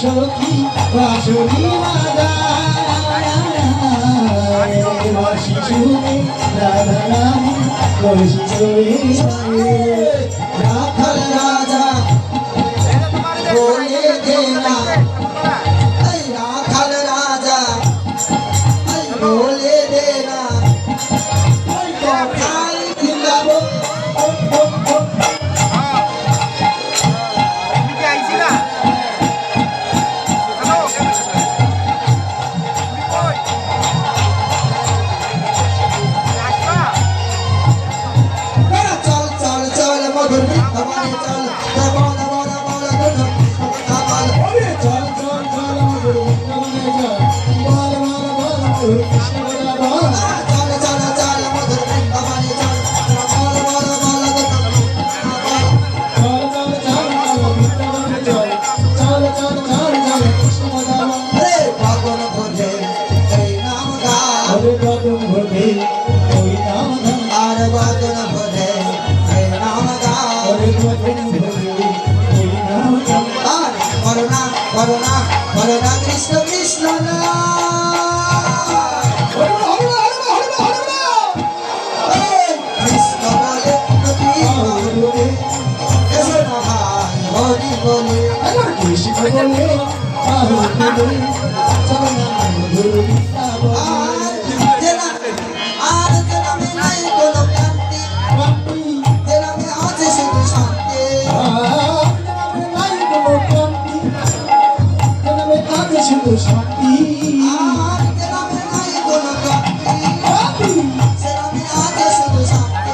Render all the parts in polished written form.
সখী বাঁশরি বাজায় বাঁশি শুনে রাধা রানী কলসি চড়ে রাখাল রাজা বলে দে না রাখাল রাজা বলে দে না কথাই খিলাবো করোনা কৃষ্ণ কৃষ্ণ কৃষ্ণ বলে হরি বলে কৃষ্ণ বলে আর জনমে নাই কোনো ক্লান্তি জনমে আছে শুধু শান্তি শুধু শান্তি আর জনমে নাই কোনো ক্লান্তি জনমে আছে শুধু শান্তি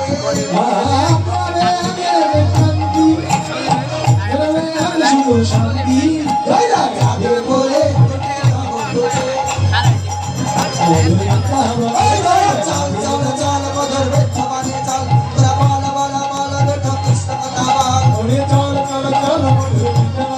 শুধু শান্তি যাবে বলে চল চল চল মধুর বেঠবানে চল তোরা বল বল বল বেঠ কৃষ্ণ কথা বল চল চল চল